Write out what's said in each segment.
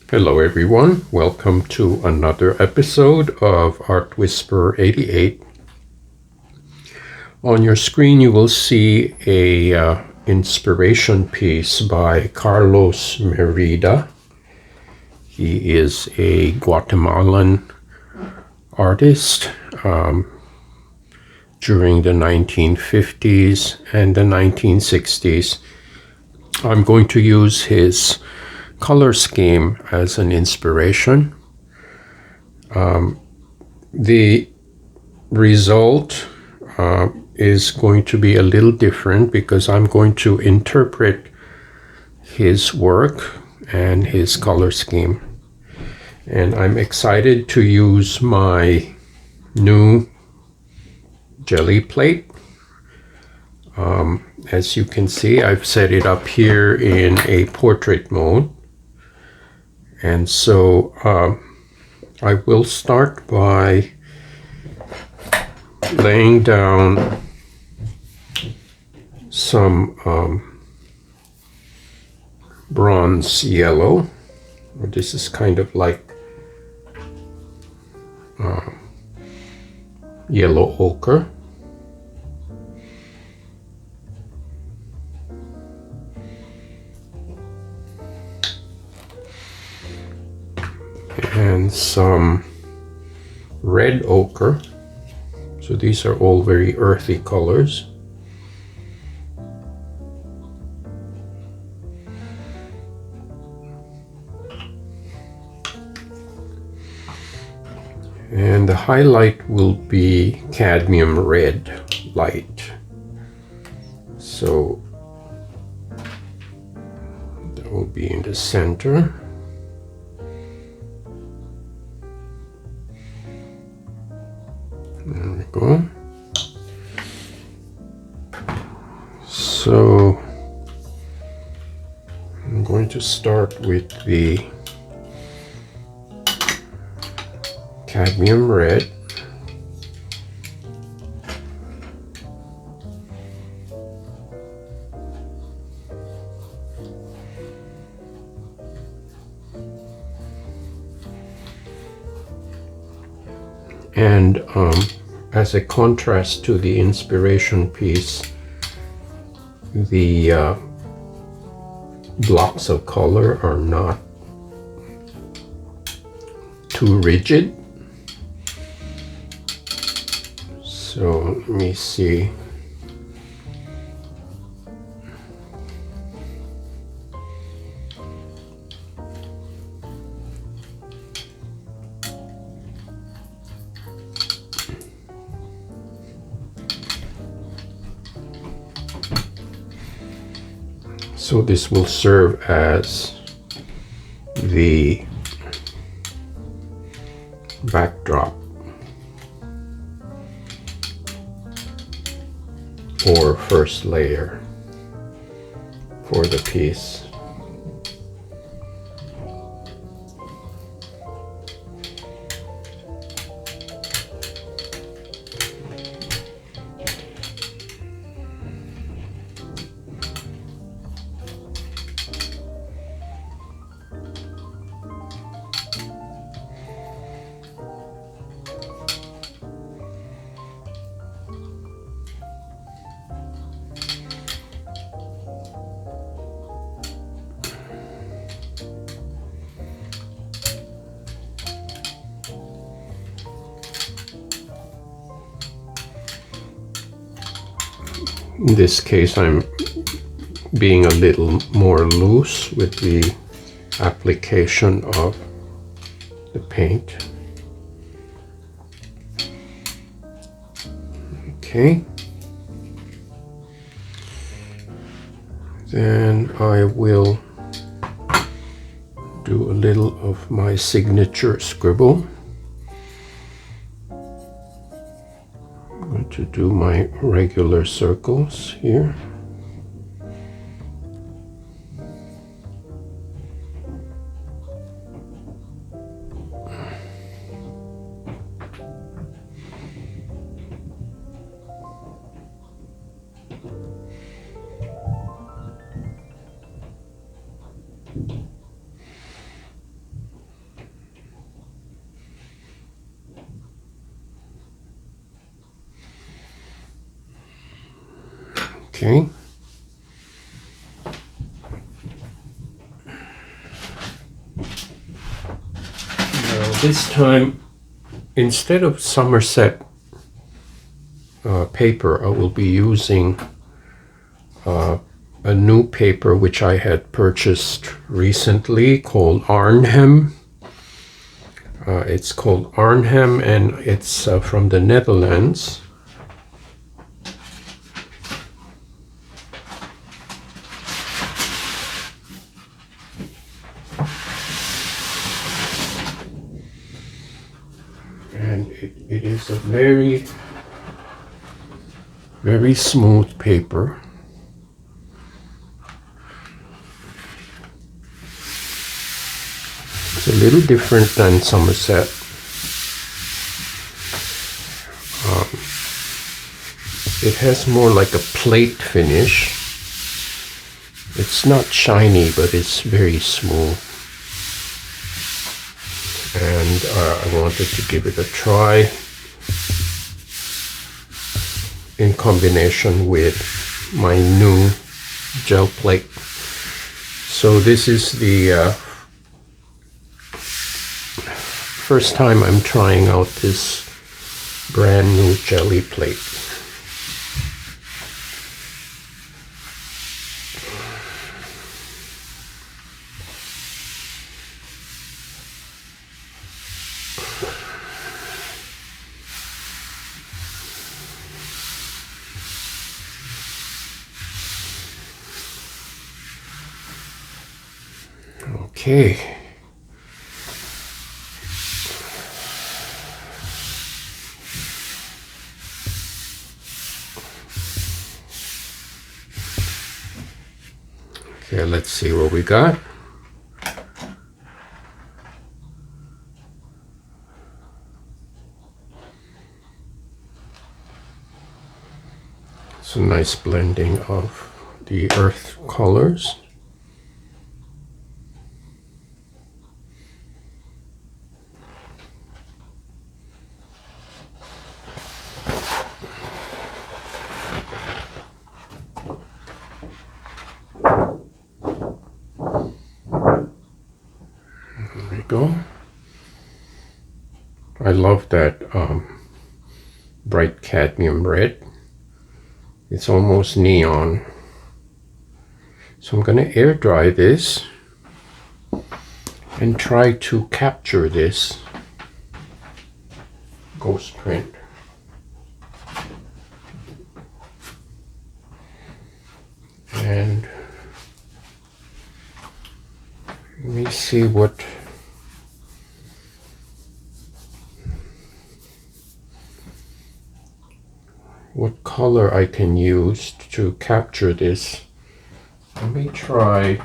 Hello everyone, welcome to another episode of Art Whisperer 88. On your screen you will see a inspiration piece by Carlos Merida. He is a Guatemalan artist during the 1950s and the 1960s. I'm going to use his color scheme as an inspiration. The result is going to be a little different because I'm going to interpret his work and his color scheme. And I'm excited to use my new jelly plate. As you can see, I've set it up here in a portrait mode. And so I will start by laying down some bronze yellow. This is kind of like yellow ochre. And some red ochre. So these are all very earthy colors. And the highlight will be cadmium red light. So that will be in the center. There we go. So I'm going to start with the cadmium red. And as a contrast to the inspiration piece, the blocks of color are not too rigid. So let me see. So this will serve as the backdrop or first layer for the piece. In this case, I'm being a little more loose with the application of the paint. Okay. Then I will do a little of my signature scribble. To do my regular circles here. Okay. Now this time, instead of Somerset paper, I will be using a new paper which I had purchased recently called Arnhem. It's called Arnhem, and it's from the Netherlands. And it is a very, very smooth paper. It's a little different than Somerset. It has more like a plate finish. It's not shiny, but it's very smooth. And I wanted to give it a try in combination with my new gel plate. So this is the first time I'm trying out this brand new jelly plate. Okay. Okay, let's see what we got. It's a nice blending of the earth colors. There we go. I love that bright cadmium red. It's almost neon. So I'm going to air dry this and try to capture this ghost print. And let me see what color I can use to capture this. Let me try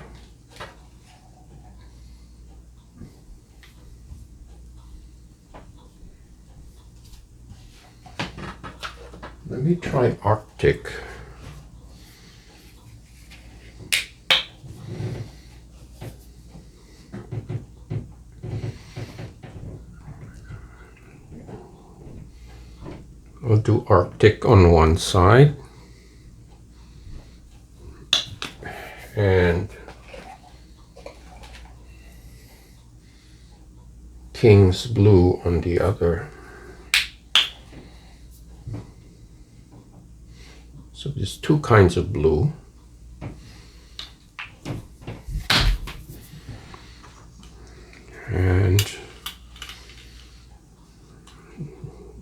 Arctic. I'll do Arctic on one side and King's Blue on the other. So there's two kinds of blue. And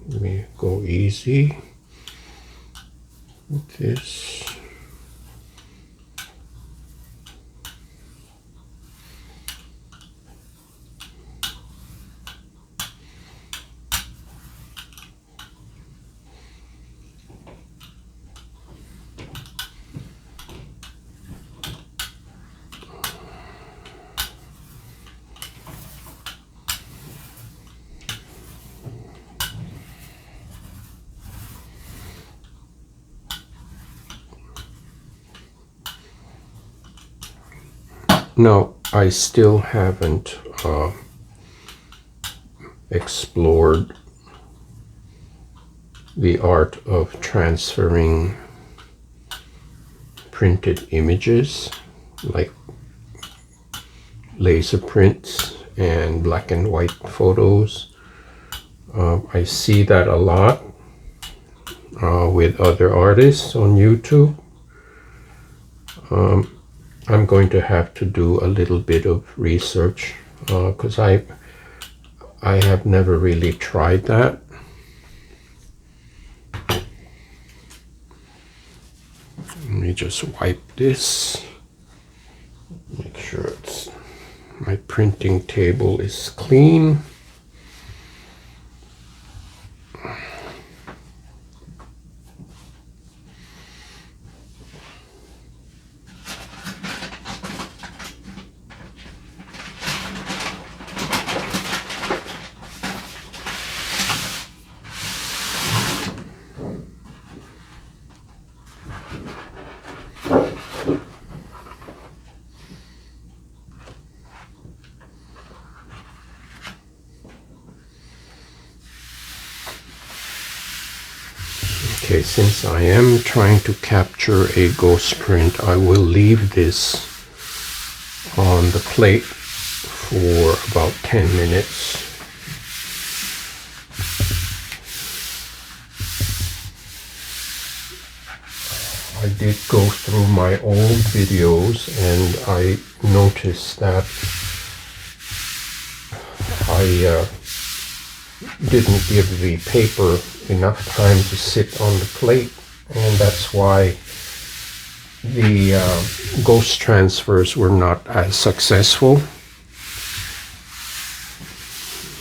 let me go easy with this. Now, I still haven't explored the art of transferring printed images like laser prints and black and white photos. I see that a lot with other artists on YouTube. I'm going to have to do a little bit of research because I have never really tried that. Let me just wipe this, make sure my printing table is clean. Okay, since I am trying to capture a ghost print, I will leave this on the plate for about 10 minutes. I did go through my old videos and I noticed that I didn't give the paper enough time to sit on the plate, and that's why the ghost transfers were not as successful.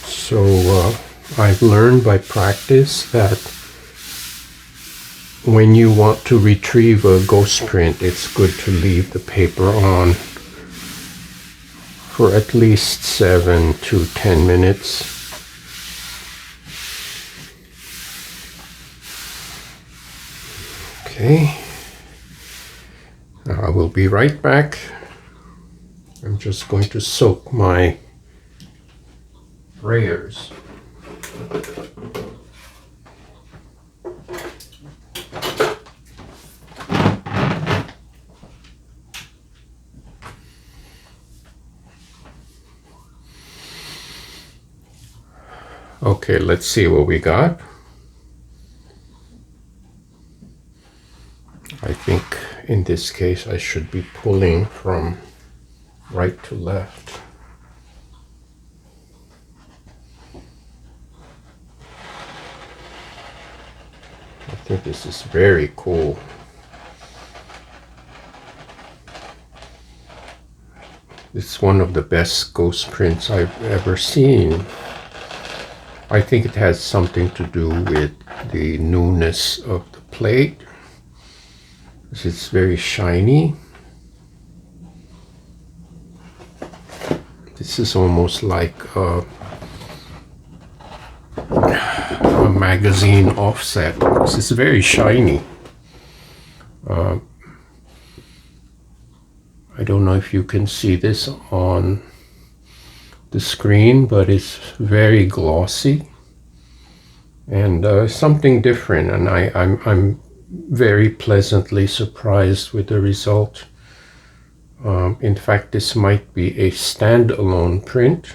So I've learned by practice that when you want to retrieve a ghost print, it's good to leave the paper on for at least 7 to 10 minutes. Okay, I will be right back. I'm just going to soak my rayers. Okay, let's see what we got. I think in this case I should be pulling from right to left. I think this is very cool. It's one of the best ghost prints I've ever seen. I think it has something to do with the newness of the plate. It's very shiny. This is almost like a magazine offset. This is very shiny. I don't know if you can see this on the screen, but it's very glossy and something different, and I'm very pleasantly surprised with the result. In fact, this might be a standalone print.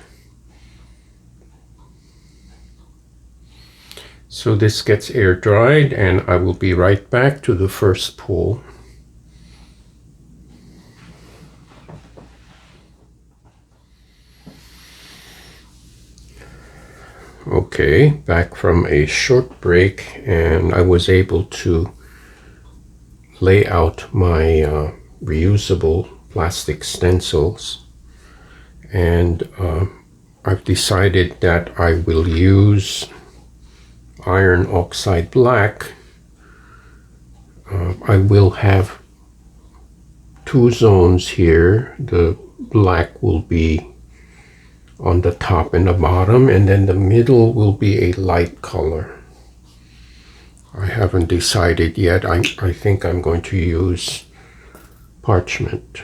So this gets air dried and I will be right back to the first pull. Okay, back from a short break, and I was able to lay out my reusable plastic stencils, and I've decided that I will use iron oxide black. I will have two zones here. The black will be on the top and the bottom, and then the middle will be a light color. I haven't decided yet. I think I'm going to use parchment.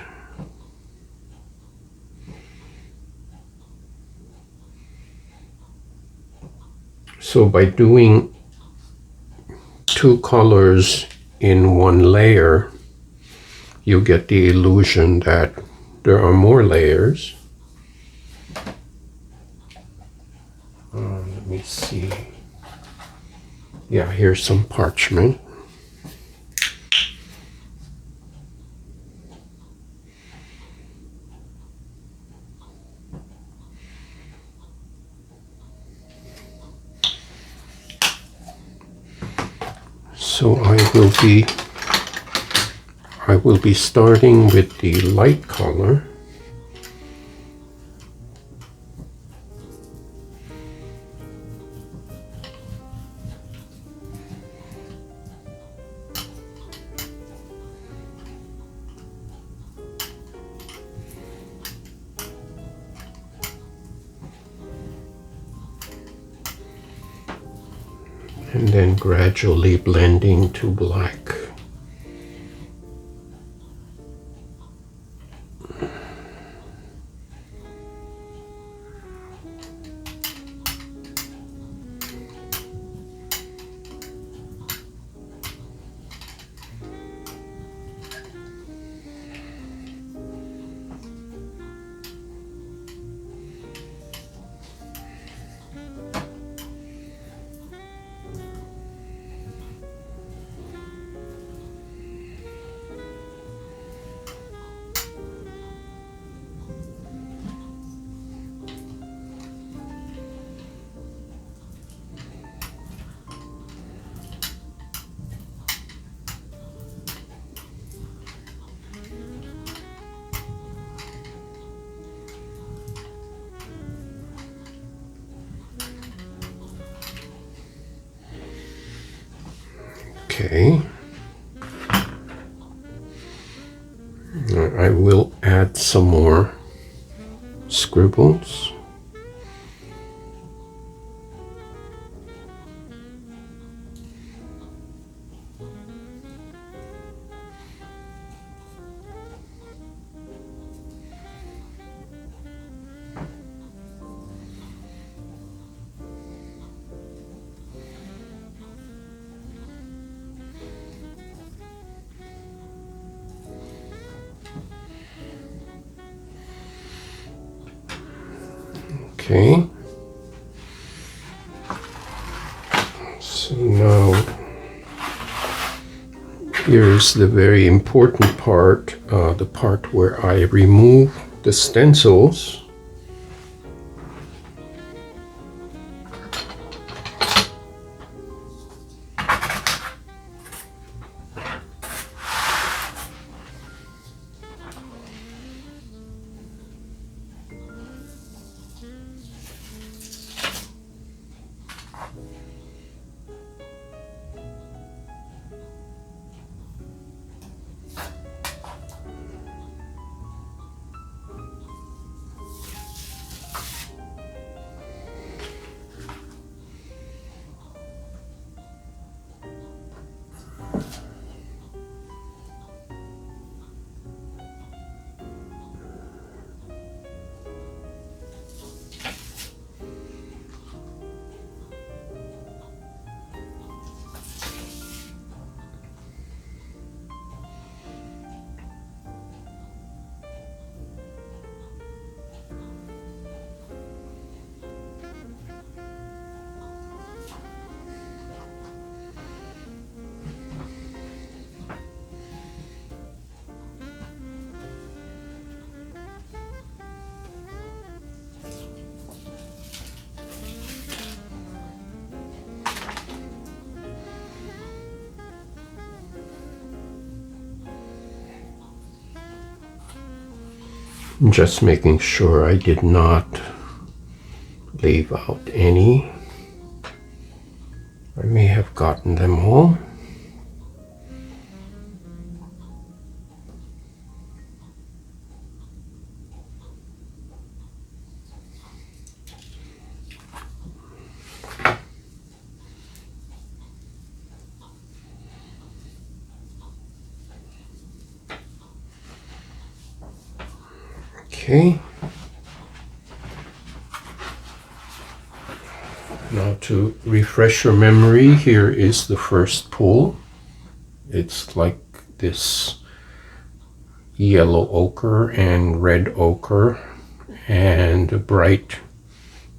So by doing two colors in one layer, you get the illusion that there are more layers. Let me see. Yeah, here's some parchment. So I will be starting with the light color. And then gradually blending to black. Okay. I will add some more scribbles. Okay, so now here's the very important part, the part where I remove the stencils. Just making sure I did not leave out any. I may have gotten them all. Okay. Now to refresh your memory, here is the first pull. It's like this yellow ochre and red ochre and a bright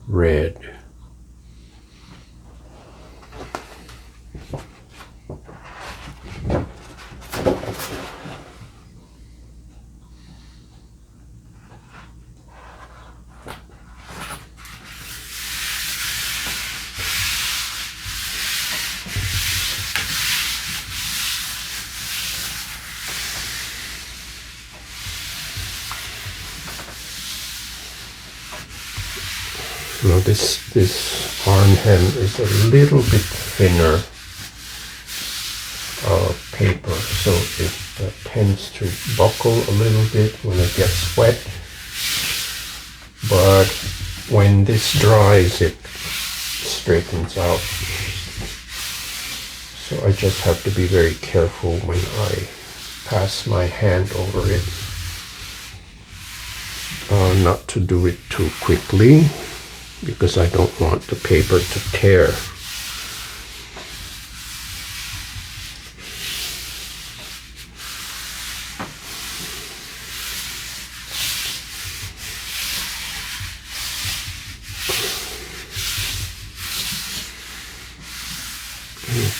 red. Now this Arnhem is a little bit thinner paper, so it tends to buckle a little bit when it gets wet. But when this dries, it straightens out. So I just have to be very careful when I pass my hand over it, not to do it too quickly, because I don't want the paper to tear.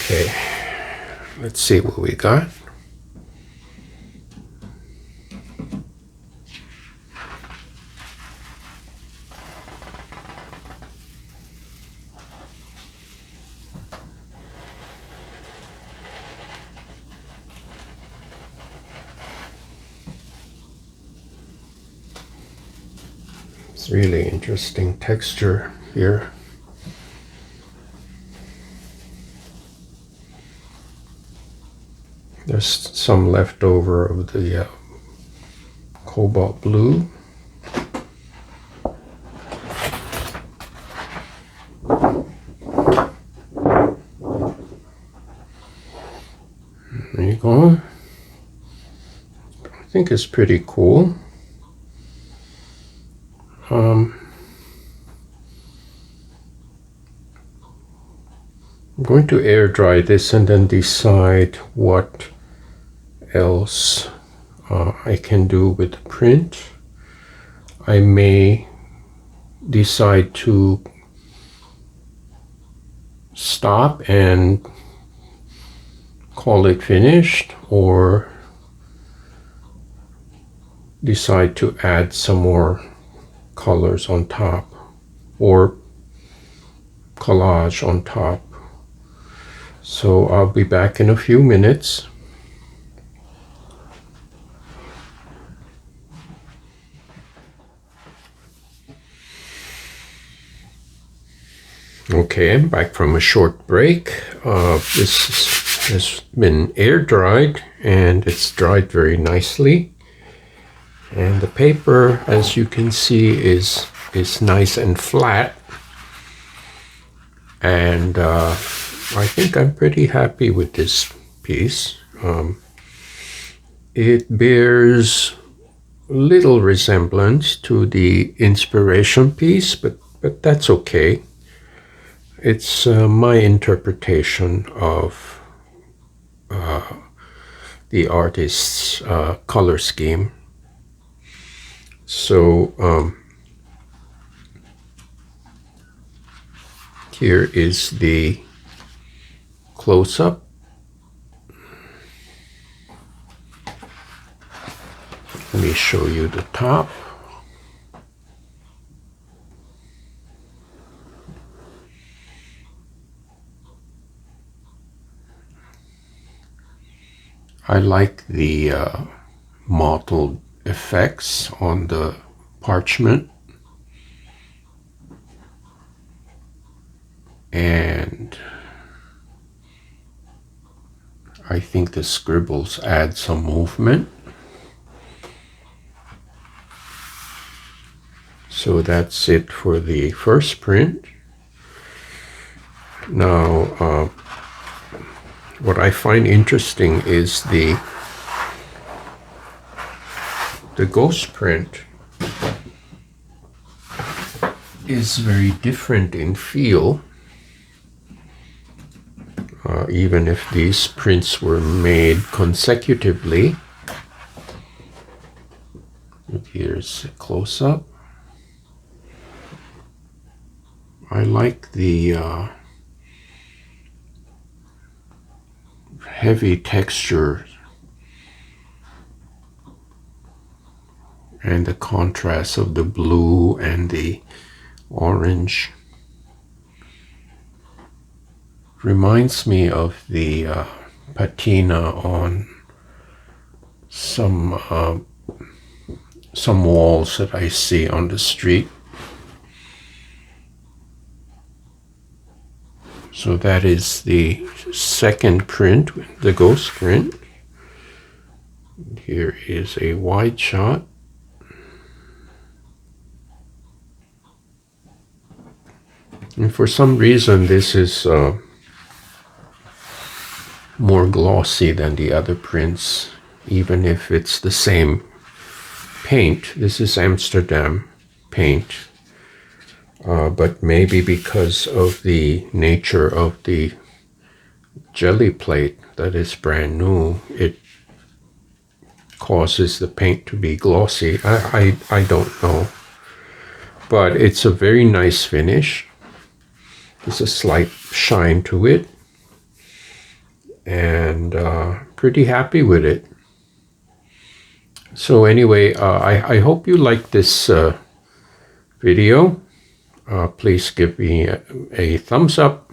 Okay, let's see what we got. It's really interesting texture here. There's some left over of the cobalt blue. There you go. I think it's pretty cool. I'm going to air dry this and then decide what else I can do with the print. I may decide to stop and call it finished, or decide to add some more colors on top or collage on top. So I'll be back in a few minutes. Okay, I'm back from a short break. This has been air dried and it's dried very nicely. And the paper, as you can see, is nice and flat. And I think I'm pretty happy with this piece. It bears little resemblance to the inspiration piece, but that's okay. It's my interpretation of the artist's color scheme. So here is the close-up. Let me show you the top. I like the mottled effects on the parchment, and I think the scribbles add some movement. So that's it for the first print. Now what I find interesting is the ghost print is very different in feel. Even if these prints were made consecutively, close up. I like the heavy texture and the contrast of the blue and the orange. Reminds me of the patina on some walls that I see on the street. So that is the second print, the ghost print. Here is a wide shot. And for some reason this is more glossy than the other prints, even if it's the same paint. This is Amsterdam paint, but maybe because of the nature of the jelly plate that is brand new, it causes the paint to be glossy. I don't know, but it's a very nice finish. There's a slight shine to it, and pretty happy with it. So anyway, I hope you like this video. Please give me a thumbs up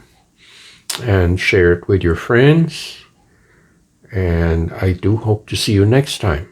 and share it with your friends. And I do hope to see you next time.